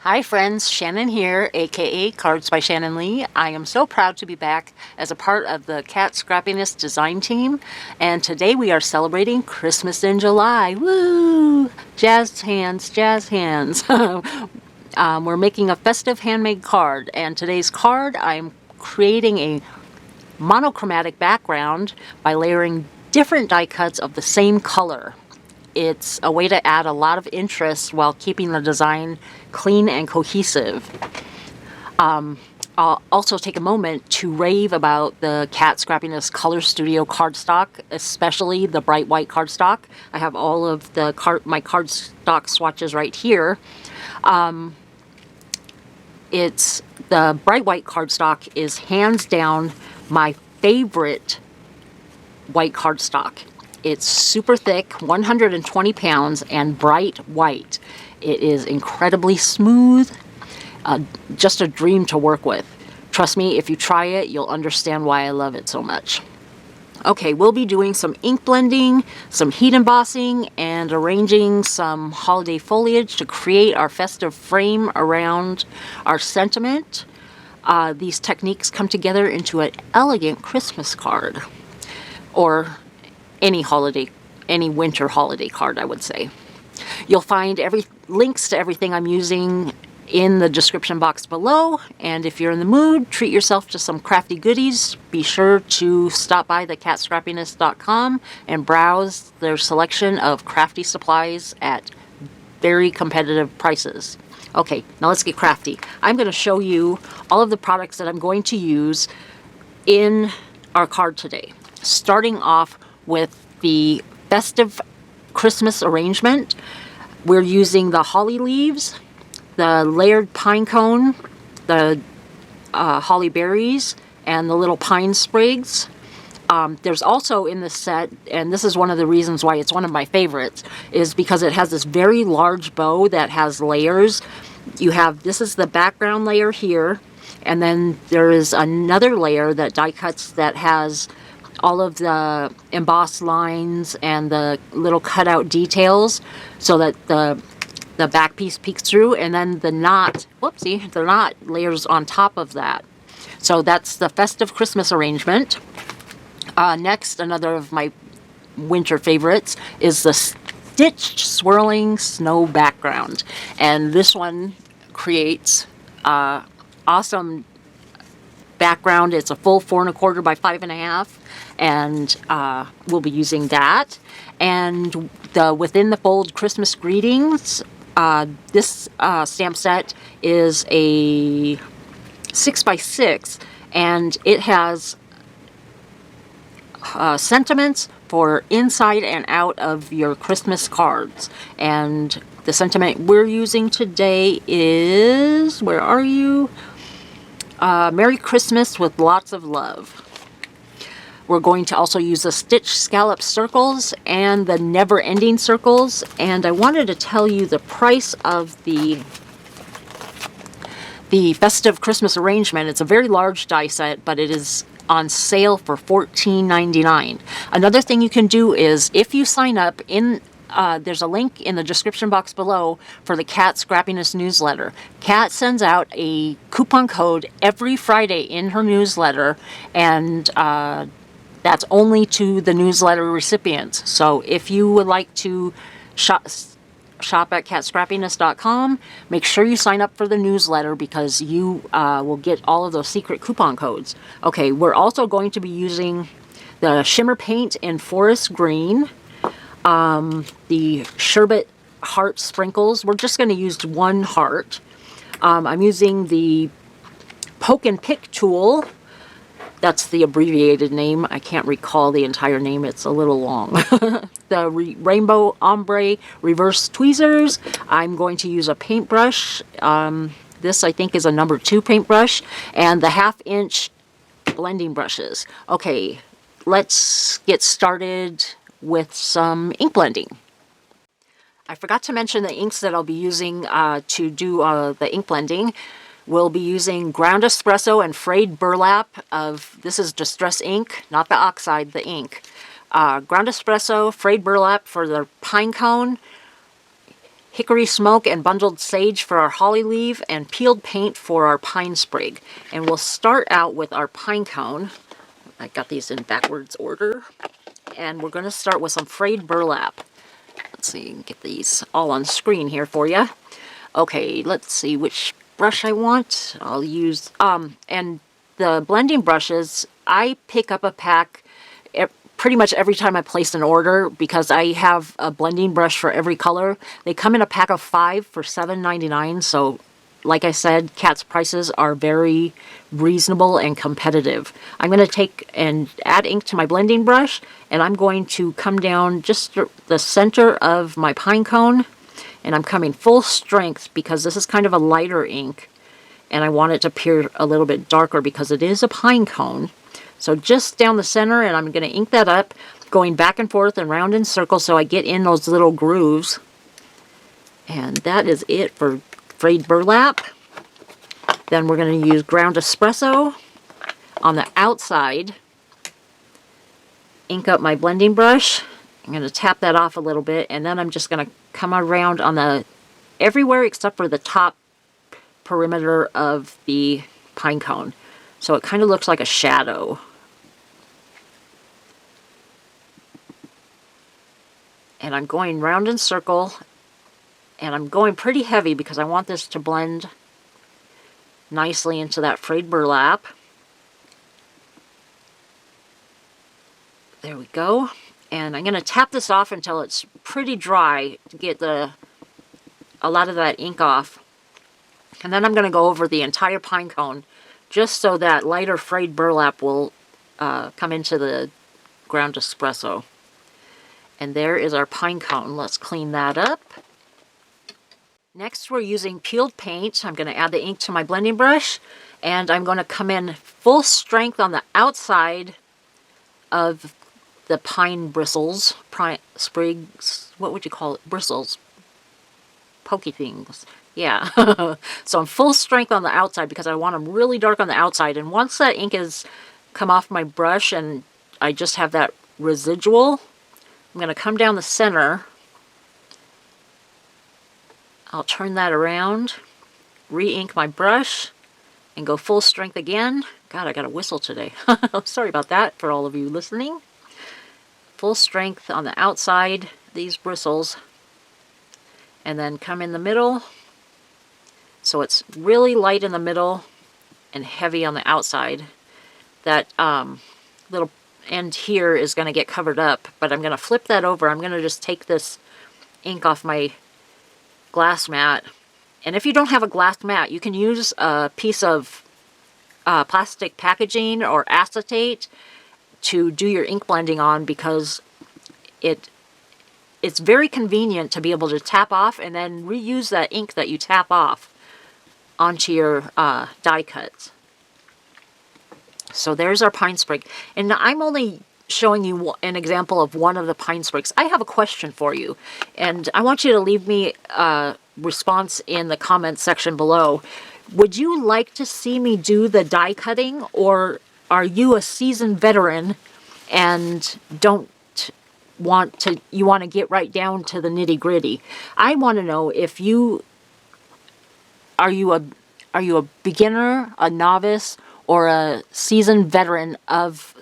Hi friends, Shannon here, aka Cards by Shannon Lee. I am so proud to be back as a part of the Kat Scrappiness design team, and today we are celebrating Christmas in July. Woo! Jazz hands, jazz hands. We're making a festive handmade card, and today's card I'm creating a monochromatic background by layering different die cuts of the same color. It's a way to add a lot of interest while keeping the design clean and cohesive. I'll also take a moment to rave about the Kat Scrappiness Color Studio cardstock, especially the bright white cardstock. I have all of my cardstock swatches right here. The bright white cardstock is hands down my favorite white cardstock. It's super thick, 120 pounds, and bright white. It is incredibly smooth, just a dream to work with. Trust me, if you try it, you'll understand why I love it so much. Okay, we'll be doing some ink blending, some heat embossing, and arranging some holiday foliage to create our festive frame around our sentiment. These techniques come together into an elegant Christmas card, or any winter holiday card, I would say. You'll find links to everything I'm using in the description box below, and if you're in the mood, treat yourself to some crafty goodies. Be sure to stop by the katscrappiness.com and browse their selection of crafty supplies at very competitive prices. Okay, now let's get crafty. I'm going to show you all of the products that I'm going to use in our card today, starting off with the festive Christmas arrangement. We're using the holly leaves, the layered pine cone, the holly berries, and the little pine sprigs. There's also in this set, and this is one of the reasons why it's one of my favorites, is because it has this very large bow that has layers. This is the background layer here, and then there is another layer that die cuts that has all of the embossed lines and the little cutout details so that the back piece peeks through, and then the knot layers on top of that. So that's the festive Christmas arrangement. Next, another of my winter favorites is the stitched swirling snow background, and this one creates awesome background. It's a full 4 1/4 by 5 1/2, and we'll be using that. And the Within the Fold Christmas Greetings, this stamp set is a 6 by 6, and it has sentiments for inside and out of your Christmas cards. And the sentiment we're using today is, where are you? Merry Christmas with lots of love. We're going to also use the stitch scallop circles and the never-ending circles. And I wanted to tell you the price of the festive Christmas arrangement. It's a very large die set, but it is on sale for $14.99. Another thing you can do is, if you sign up there's a link in the description box below for the Kat Scrappiness newsletter. Kat sends out a coupon code every Friday in her newsletter, and that's only to the newsletter recipients. So if you would like to shop at katscrappiness.com, make sure you sign up for the newsletter, because you will get all of those secret coupon codes. Okay, we're also going to be using the shimmer paint in forest green, the sherbet heart sprinkles. We're just going to use one heart. I'm using the poke and pick tool. That's the abbreviated name. I can't recall the entire name. It's a little long. The rainbow ombre reverse tweezers. I'm going to use a paintbrush. This, I think, is a number 2 paintbrush. And the 1/2 inch blending brushes. Okay, let's get started with some ink blending. I forgot to mention the inks that I'll be using to do the ink blending. We'll be using ground espresso and frayed burlap this is distress ink, not the oxide, the ink. Ground espresso, frayed burlap for the pine cone, hickory smoke and bundled sage for our holly leaf, and peeled paint for our pine sprig. And we'll start out with our pine cone. I got these in backwards order. And we're going to start with some frayed burlap. Let's see, get these all on screen here for you. Okay, let's see which brush I want. I'll use, and the blending brushes, I pick up a pack pretty much every time I place an order because I have a blending brush for every color. They come in a pack of 5 for $7.99, so like I said, Kat's prices are very reasonable and competitive. I'm going to take and add ink to my blending brush, and I'm going to come down just the center of my pine cone, and I'm coming full strength because this is kind of a lighter ink, and I want it to appear a little bit darker because it is a pine cone. So just down the center, and I'm going to ink that up, going back and forth and round in circles so I get in those little grooves. And that is it for frayed burlap. Then we're going to use ground espresso on the outside. Ink up my blending brush. I'm going to tap that off a little bit, and then I'm just going to come around on the everywhere except for the top perimeter of the pine cone. So it kind of looks like a shadow. And I'm going round in circle, and I'm going pretty heavy because I want this to blend nicely into that frayed burlap. There we go. And I'm going to tap this off until it's pretty dry to get a lot of that ink off. And then I'm going to go over the entire pine cone just so that lighter frayed burlap will come into the ground espresso. And there is our pine cone. Let's clean that up. Next, we're using peeled paint. I'm going to add the ink to my blending brush, and I'm going to come in full strength on the outside of the pine bristles, sprigs, what would you call it? Bristles. Pokey things. Yeah. So I'm full strength on the outside because I want them really dark on the outside. And once that ink has come off my brush and I just have that residual, I'm going to come down the center. I'll turn that around, re-ink my brush, and go full strength again. God, I got a whistle today. Sorry about that for all of you listening. Full strength on the outside, these bristles, and then come in the middle. So it's really light in the middle and heavy on the outside. That little end here is going to get covered up, but I'm going to flip that over. I'm going to just take this ink off my glass mat. And if you don't have a glass mat, you can use a piece of plastic packaging or acetate to do your ink blending on, because it's very convenient to be able to tap off and then reuse that ink that you tap off onto your die cuts. So there's our pine sprig. And I'm only showing you an example of one of the pine sprigs. I have a question for you, and I want you to leave me a response in the comments section below. Would you like to see me do the die cutting, or are you a seasoned veteran and you want to get right down to the nitty-gritty? I want to know if are you a beginner, a novice, or a seasoned veteran of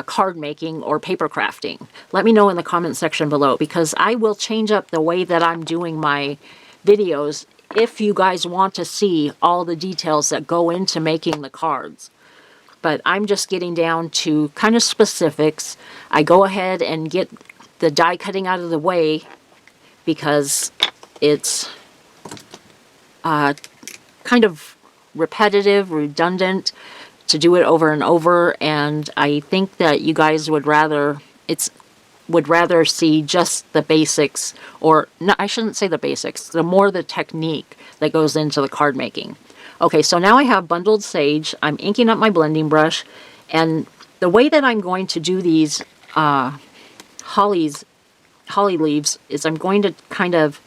card making or paper crafting? Let me know in the comment section below, because I will change up the way that I'm doing my videos if you guys want to see all the details that go into making the cards. But I'm just getting down to kind of specifics. I go ahead and get the die cutting out of the way because it's kind of repetitive, redundant to do it over and over, and I think that you guys would rather see just the basics, or no, I shouldn't say the basics, the technique that goes into the card making. Okay, so now I have bundled sage. I'm inking up my blending brush, and the way that I'm going to do these holly leaves is I'm going to kind of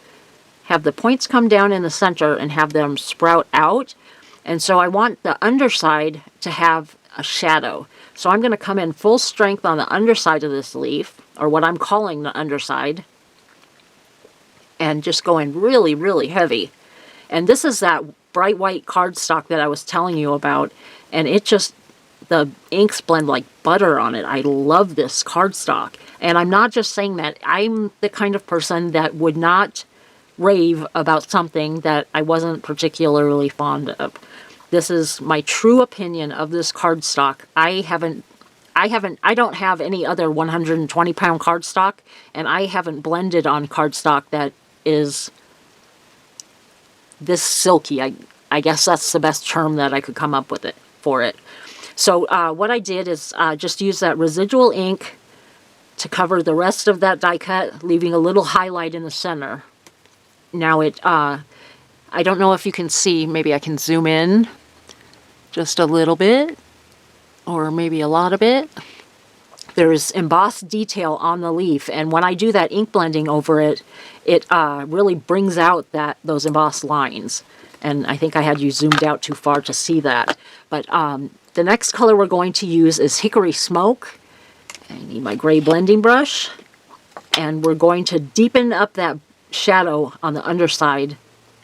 have the points come down in the center and have them sprout out. And so I want the underside to have a shadow. So I'm going to come in full strength on the underside of this leaf, or what I'm calling the underside. and just going really, really heavy. And this is that bright white cardstock that I was telling you about, and it just, the inks blend like butter on it. I love this cardstock. And I'm not just saying that. I'm the kind of person that would not rave about something that I wasn't particularly fond of. This is my true opinion of this cardstock. I don't have any other 120 pound cardstock, and I haven't blended on cardstock that is this silky. I guess that's the best term that I could come up with for it. So what I did is just use that residual ink to cover the rest of that die cut, leaving a little highlight in the center. Now I don't know if you can see, maybe I can zoom in just a little bit, or maybe a lot of it. There's embossed detail on the leaf, and when I do that ink blending over it, it really brings out those embossed lines. And I think I had you zoomed out too far to see that. But the next color we're going to use is Hickory Smoke. I need my gray blending brush, and we're going to deepen up that shadow on the underside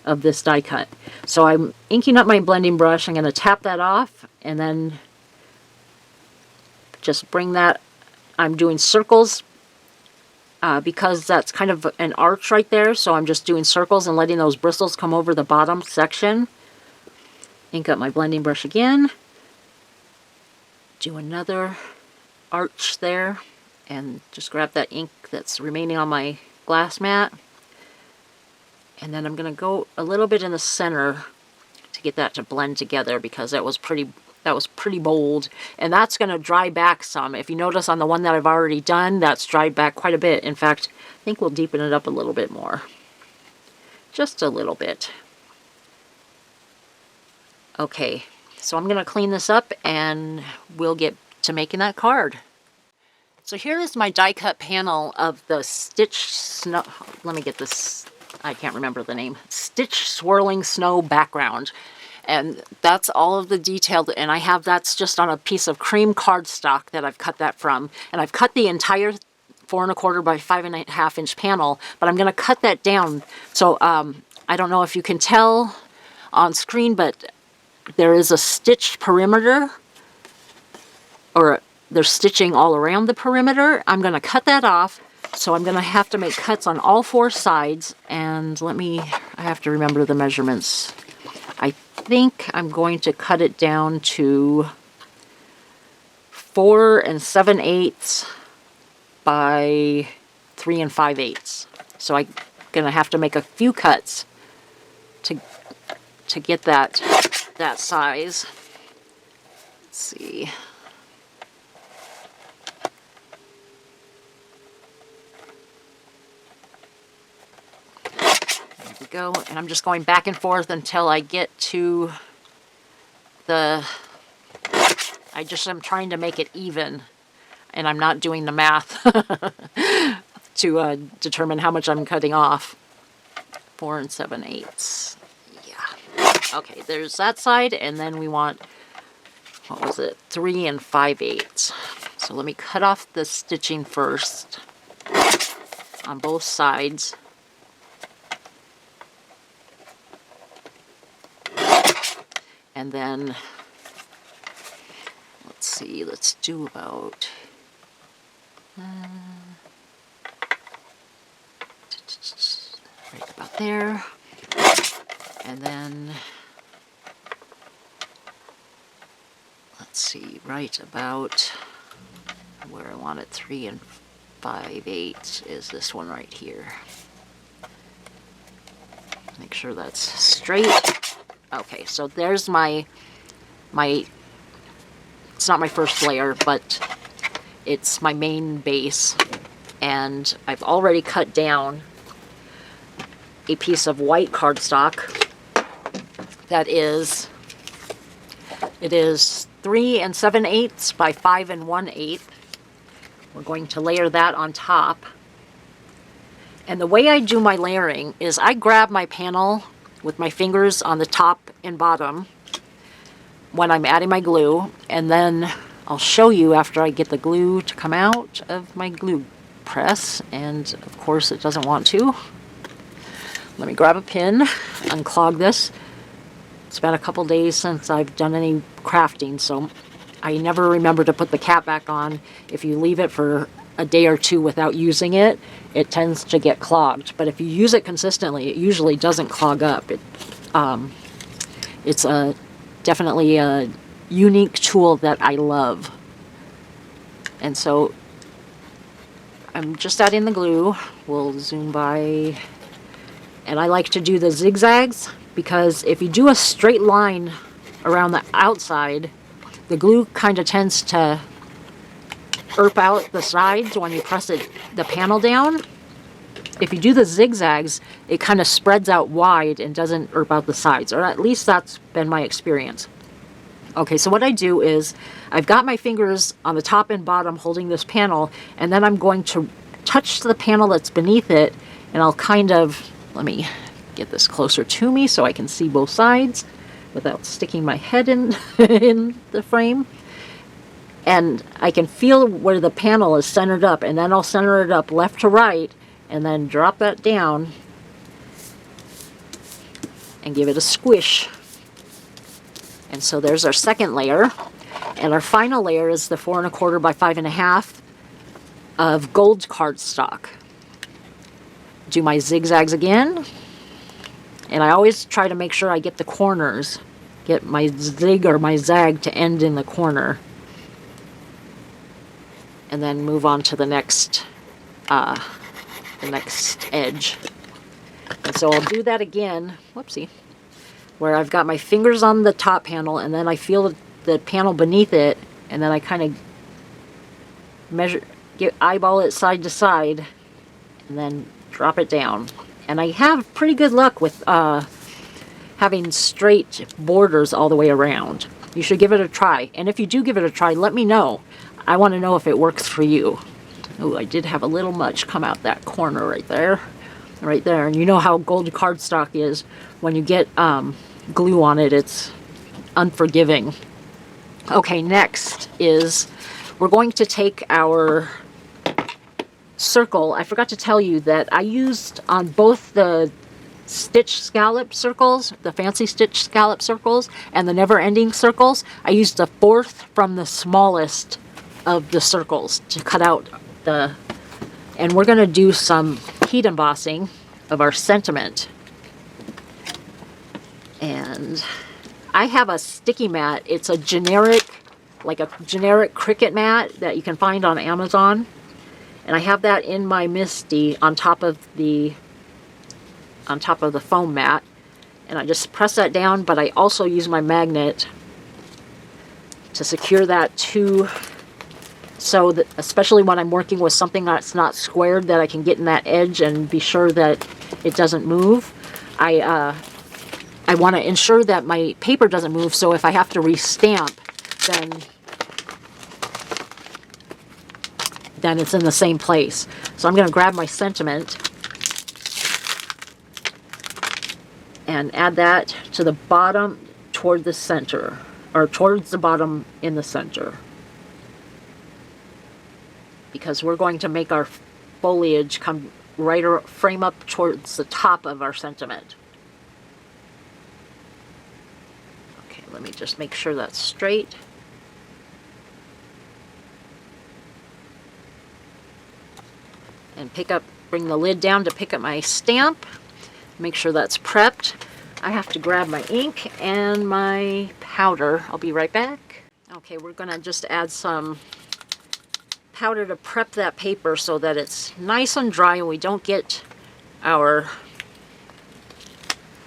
of this die cut. So I'm inking up my blending brush. I'm going to tap that off, and then just bring that. I'm doing circles because that's kind of an arch right there, so I'm just doing circles and letting those bristles come over the bottom section. Ink up my blending brush again. Do another arch there, and just grab that ink that's remaining on my glass mat. And then I'm going to go a little bit in the center to get that to blend together, because that was pretty bold, and that's going to dry back some. If you notice on the one that I've already done, that's dried back quite a bit. In fact, I think we'll deepen it up a little bit more. Just a little bit. Okay, so I'm going to clean this up and we'll get to making that card. So here is my die cut panel of the Stitch Snow, let me get this, I can't remember the name, Stitch Swirling Snow background. And that's all of the detail, and that's just on a piece of cream cardstock that I've cut that from. And I've cut the entire 4 1/4 by 5 1/2 inch panel, but I'm going to cut that down. So I don't know if you can tell on screen, but there is a stitched perimeter, or there's stitching all around the perimeter. I'm going to cut that off, so I'm going to have to make cuts on all 4 sides. And I have to remember the measurements. I think I'm going to cut it down to 4 7/8 by 3 5/8. So I'm going to have to make a few cuts to get that size. Let's see. We go, and I'm just going back and forth until I get to I'm trying to make it even, and I'm not doing the math to determine how much I'm cutting off. 4 7/8. Yeah. Okay, there's that side, and then we want, what was it, 3 5/8. So let me cut off the stitching first on both sides. And then, let's see, let's do about, right about there. And then, let's see, right about where I want it, 3 5/8 is this one right here. Make sure that's straight. Okay, so there's my, it's not my first layer, but it's my main base. And I've already cut down a piece of white cardstock it is 3 7/8 by 5 1/8. We're going to layer that on top. And the way I do my layering is I grab my panel with my fingers on the top and bottom when I'm adding my glue, and then I'll show you after I get the glue to come out of my glue press, and of course it doesn't want to. Let me grab a pin, unclog this. It's been a couple days since I've done any crafting, so I never remember to put the cap back on. If you leave it for a day or two without using it, it tends to get clogged. But if you use it consistently, it usually doesn't clog up. It's definitely a unique tool that I love. And so I'm just adding the glue. We'll zoom by. And I like to do the zigzags because if you do a straight line around the outside, the glue kind of tends to erp out the sides when you press the panel down. If you do the zigzags, it kind of spreads out wide and doesn't erp out the sides, or at least that's been my experience. Okay, so what I do is I've got my fingers on the top and bottom holding this panel, and then I'm going to touch the panel that's beneath it, and I'll kind of, let me get this closer to me so I can see both sides without sticking my head in, in the frame. And I can feel where the panel is centered up, and then I'll center it up left to right, and then drop that down and give it a squish. And so there's our second layer. And our final layer is the 4 1/4 by 5 1/2 of gold cardstock. Do my zigzags again. And I always try to make sure I get the corners. Get my zig or my zag to end in the corner. And then move on to the next edge. And so I'll do that again. Whoopsie. Where I've got my fingers on the top panel, and then I feel the panel beneath it, and then I kind of eyeball it side to side, and then drop it down. And I have pretty good luck with having straight borders all the way around. You should give it a try. And if you do give it a try, let me know. I want to know if it works for you. Oh, I did have a little much come out that corner right there. Right there. And you know how gold cardstock is. When you get glue on it, it's unforgiving. Okay, next is we're going to take our circle. I forgot to tell you that I used on both the stitch scallop circles, the fancy stitch scallop circles, and the never-ending circles, I used a fourth from the smallest of the circles to cut out the, and we're going to do some heat embossing of our sentiment. And I have a sticky mat. It's a generic, like a generic Cricut mat that you can find on Amazon. And I have that in my MISTI on top of the foam mat. And I just press that down, but I also use my magnet to secure that to, so that especially when I'm working with something that's not squared, that I can get in that edge and be sure that it doesn't move. I want to ensure that my paper doesn't move, so if I have to restamp, then it's in the same place. So I'm going to grab my sentiment and add that to the bottom toward the center, or towards the bottom in the center. Because we're going to make our foliage come right or frame up towards the top of our sentiment. Okay, let me just make sure that's straight. And bring the lid down to pick up my stamp. Make sure that's prepped. I have to grab my ink and my powder. I'll be right back. Okay, we're gonna just add some powder to prep that paper so that it's nice and dry and we don't get our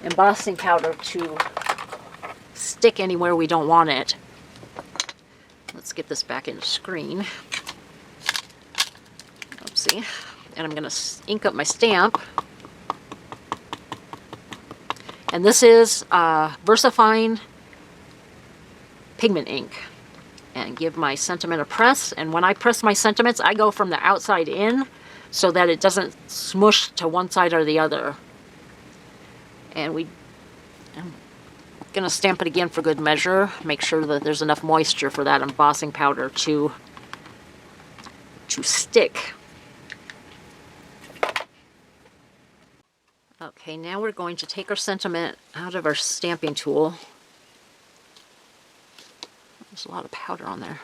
embossing powder to stick anywhere we don't want it. Let's get this back into screen. Oopsie. And I'm going to ink up my stamp. And this is VersaFine pigment ink. And give my sentiment a press. And when I press my sentiments, I go from the outside in so that it doesn't smush to one side or the other. And I'm going to stamp it again for good measure. Make sure that there's enough moisture for that embossing powder to stick. Okay, now we're going to take our sentiment out of our stamping tool. There's a lot of powder on there.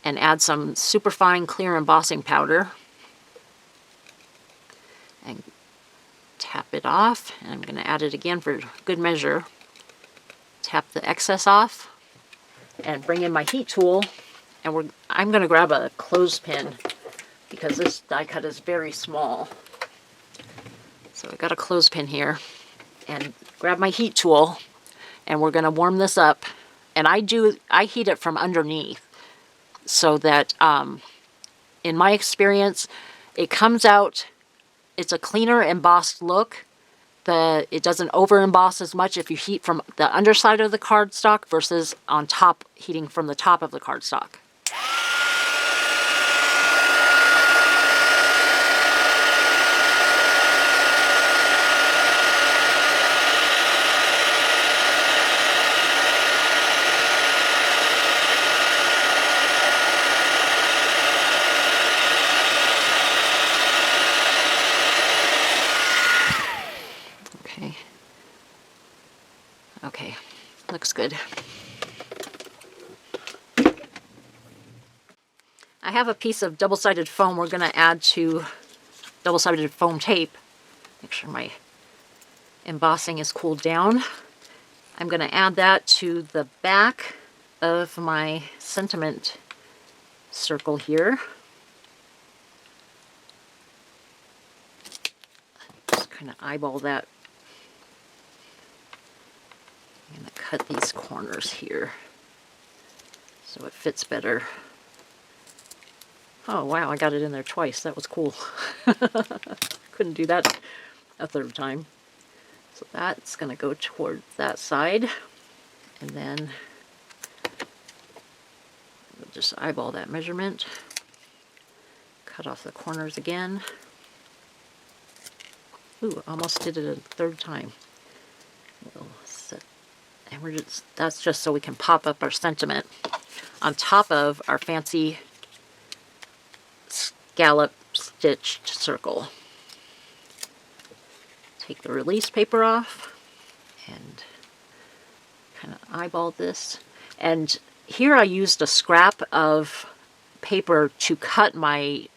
And add some superfine clear embossing powder. And tap it off. And I'm going to add it again for good measure. Tap the excess off. And bring in my heat tool. And I'm going to grab a clothespin because this die cut is very small. So I got a clothespin here. And grab my heat tool. And we're going to warm this up. And I heat it from underneath so that, in my experience, it comes out, it's a cleaner embossed look. It doesn't over emboss as much if you heat from the underside of the cardstock versus on top, heating from the top of the cardstock. Okay, looks good. I have a piece of double-sided foam we're going to add to double-sided foam tape. Make sure my embossing is cooled down. I'm going to add that to the back of my sentiment circle here. Just kind of eyeball that. I'm going to cut these corners here so it fits better. Oh wow, I got it in there twice. That was cool. Couldn't do that a third time. So that's going to go toward that side. And then we'll just eyeball that measurement. Cut off the corners again. Ooh, almost did it a third time. We'll set, and that's just so we can pop up our sentiment on top of our fancy scallop stitched circle. Take the release paper off and kind of eyeball this. And here I used a scrap of paper to cut my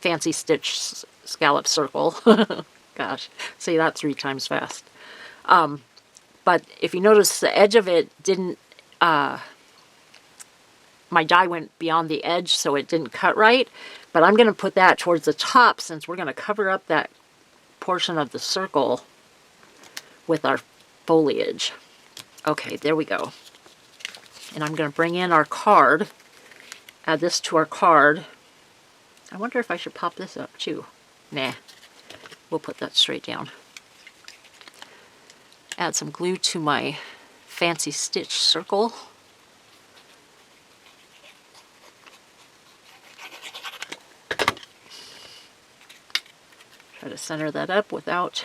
fancy stitch scallop circle. Gosh, say that 3 times fast. But if you notice, the edge of it didn't, my die went beyond the edge, so it didn't cut right. But I'm going to put that towards the top since we're going to cover up that portion of the circle with our foliage. Okay, there we go. And I'm going to bring in our card, add this to our card. I wonder if I should pop this up too. Nah, we'll put that straight down. Add some glue to my fancy stitch circle. Try to center that up without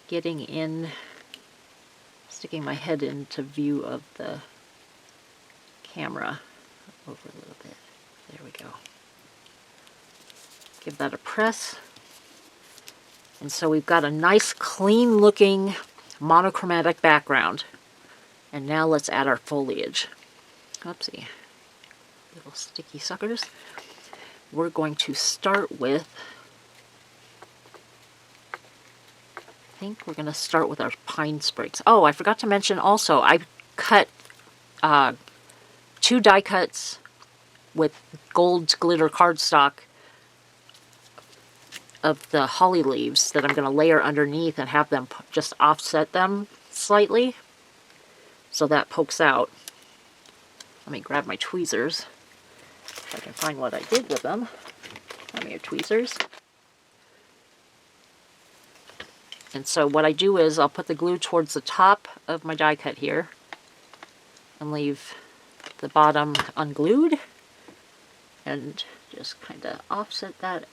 getting in, sticking my head into view of the camera. Over a little bit. There we go. Give that a press. And so we've got a nice clean looking monochromatic background. And now let's add our foliage. Oopsie. Little sticky suckers. We're going to start with, I think we're going to start with our pine sprigs. Oh, I forgot to mention also, I cut 2 die cuts with gold glitter cardstock of the holly leaves that I'm going to layer underneath and have them just offset them slightly so that pokes out. Let me grab my tweezers if I can find what I did with them. Come here, tweezers. And so what I do is I'll put the glue towards the top of my die cut here and leave the bottom unglued and just kind of offset that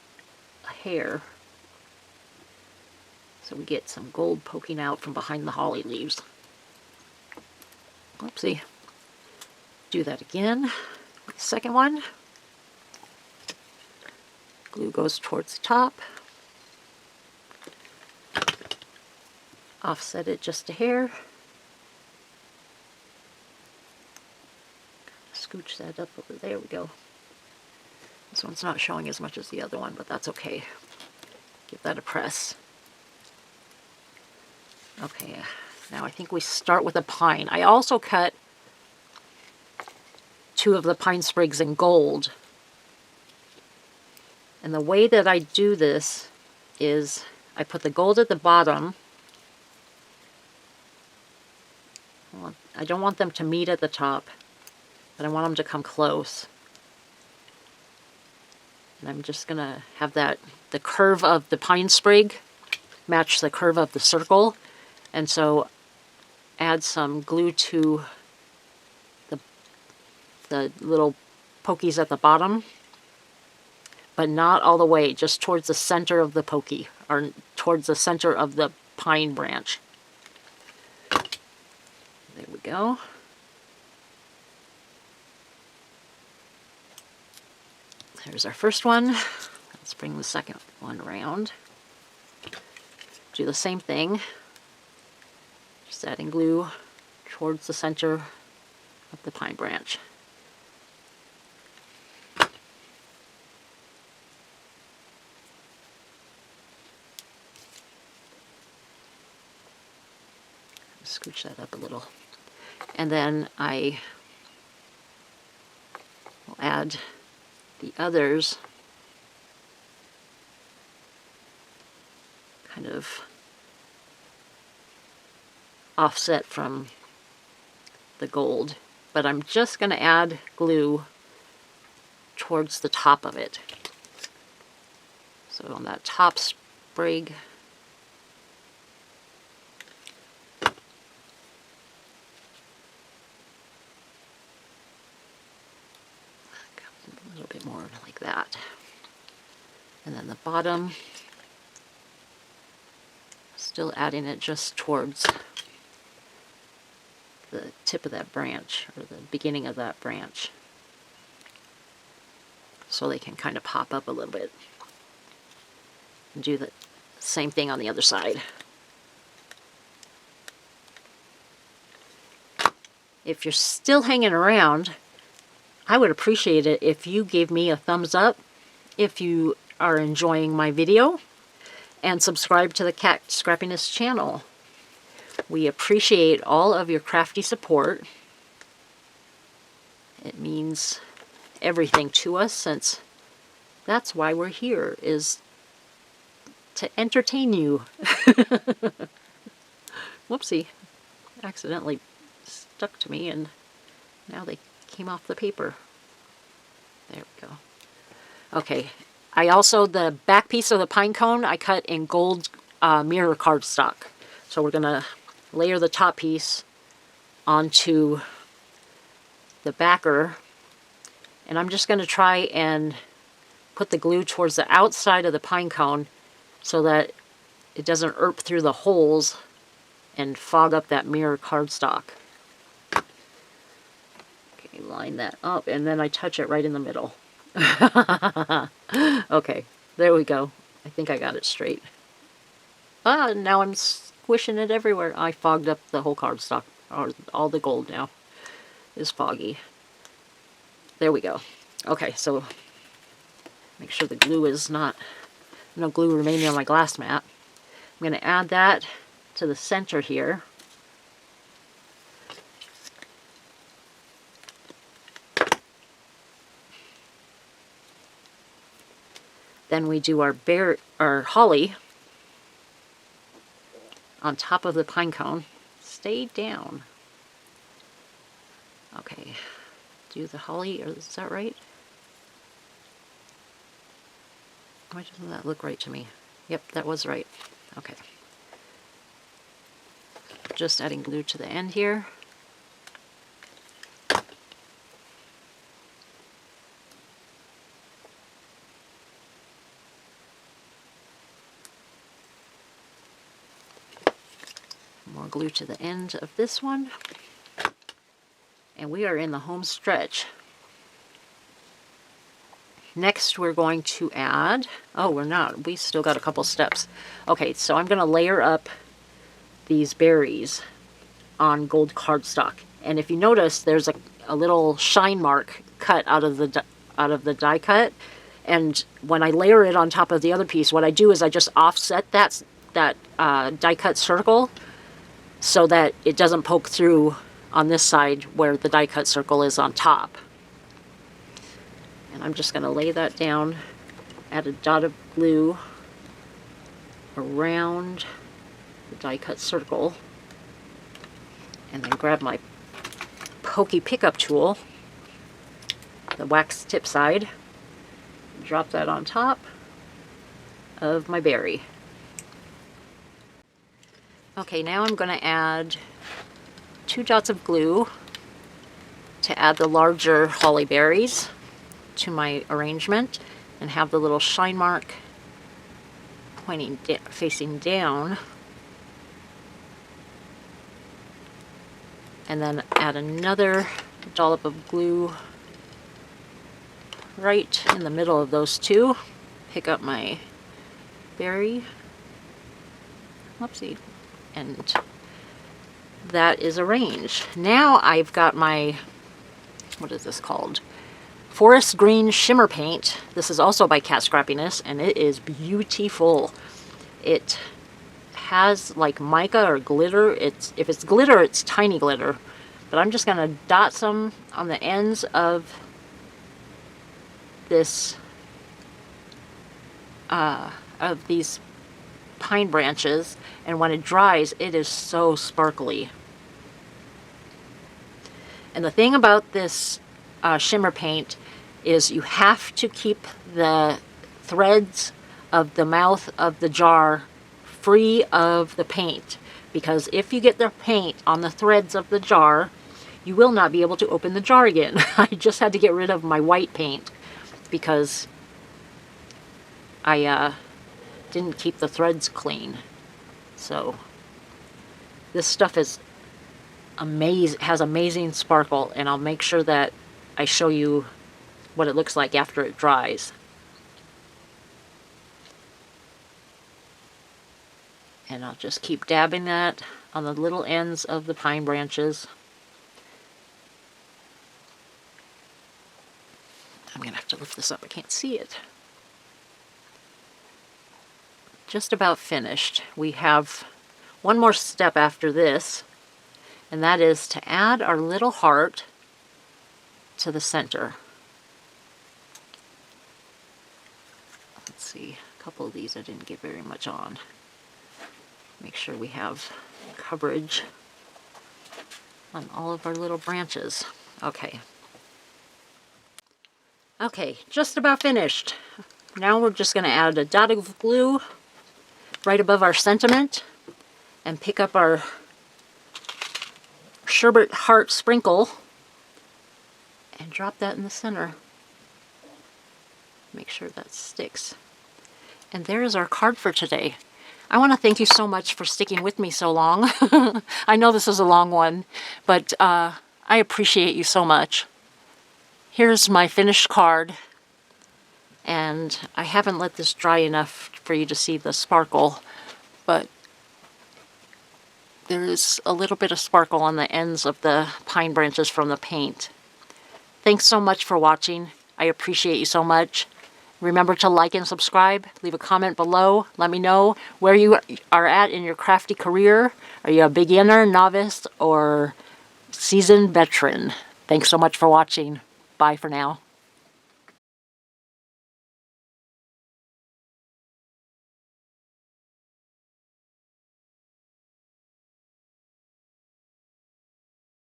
hair so we get some gold poking out from behind the holly leaves. Oopsie. Do that again with the second one. Glue goes towards the top. offset it just a hair. Scooch that up over there. We go. This one's not showing as much as the other one, but that's okay. Give that a press. Okay, now I think we start with a pine. I also cut 2 of the pine sprigs in gold. And the way that I do this is I put the gold at the bottom. I don't want them to meet at the top, but I want them to come close. And I'm just going to have the curve of the pine sprig match the curve of the circle. And so add some glue to the little pokies at the bottom, but not all the way, just towards the center of the pokey, or towards the center of the pine branch. There we go. There's our first one. Let's bring the second one around. Do the same thing. Just adding glue towards the center of the pine branch. Scooch that up a little. And then I will add the others kind of offset from the gold, but I'm just going to add glue towards the top of it. So on that top sprig, a little bit more like that. And then the bottom, still adding it just towards the tip of that branch, or the beginning of that branch, so they can kind of pop up a little bit. And do the same thing on the other side. If you're still hanging around, I would appreciate it if you gave me a thumbs up if you are enjoying my video, and subscribe to the Kat Scrappiness channel. We appreciate all of your crafty support. It means everything to us, since that's why we're here, is to entertain you. Whoopsie. Accidentally stuck to me, and now they came off the paper. There we go. Okay, I also, the back piece of the pine cone, I cut in gold mirror cardstock. So we're going to layer the top piece onto the backer, and I'm just going to try and put the glue towards the outside of the pine cone so that it doesn't erp through the holes and fog up that mirror cardstock. Okay, line that up, and then I touch it right in the middle. Okay, there we go. I think I got it straight. Ah, now I'm squishing it everywhere. I fogged up the whole cardstock. All the gold now is foggy. There we go. Okay, so make sure the glue is not, no glue remaining on my glass mat. I'm going to add that to the center here. Then we do our holly on top of the pine cone. Stay down. Okay, do the holly, or is that right? Why doesn't that look right to me? Yep, that was right. Okay. Just adding glue to the end here. More glue to the end of this one. And we are in the home stretch. Next we're going to add, oh, we're not, we still got a couple steps. Okay, so I'm going to layer up these berries on gold cardstock. And if you notice, there's a little shine mark cut out of the die cut. And when I layer it on top of the other piece, what I do is I just offset that die cut circle so that it doesn't poke through on this side where the die cut circle is on top. And I'm just going to lay that down, add a dot of glue around the die cut circle, and then grab my pokey pickup tool, the wax tip side, drop that on top of my berry. Okay, now I'm going to add 2 dots of glue to add the larger holly berries to my arrangement, and have the little shine mark pointing facing down, and then add another dollop of glue right in the middle of those two. Pick up my berry, whoopsie, and that is arranged. Now I've got my, what is this called? Forest Green Shimmer Paint. This is also by Kat Scrappiness, and it is beautiful. It has like mica or glitter. If it's glitter, it's tiny glitter. But I'm just going to dot some on the ends of this, of these pine branches, and when it dries, it is so sparkly. And the thing about this shimmer paint is you have to keep the threads of the mouth of the jar free of the paint, because if you get the paint on the threads of the jar, you will not be able to open the jar again. I just had to get rid of my white paint because I didn't keep the threads clean. So this stuff is has amazing sparkle, and I'll make sure that I show you what it looks like after it dries. And I'll just keep dabbing that on the little ends of the pine branches. I'm gonna have to lift this up, I can't see it. Just about finished. We have one more step after this, and that is to add our little heart to the center. Let's see, a couple of these I didn't get very much on. Make sure we have coverage on all of our little branches. Okay. Okay, just about finished. Now we're just going to add a dot of glue right above our sentiment and pick up our sherbet heart sprinkle and drop that in the center. Make sure that sticks. And there is our card for today. I want to thank you so much for sticking with me so long. I know this is a long one, but I appreciate you so much. Here's my finished card, and I haven't let this dry enough for you to see the sparkle, but there's a little bit of sparkle on the ends of the pine branches from the paint. Thanks so much for watching. I appreciate you so much. Remember to like and subscribe. Leave a comment below. Let me know where you are at in your crafty career. Are you a beginner, novice, or seasoned veteran? Thanks so much for watching. Bye for now.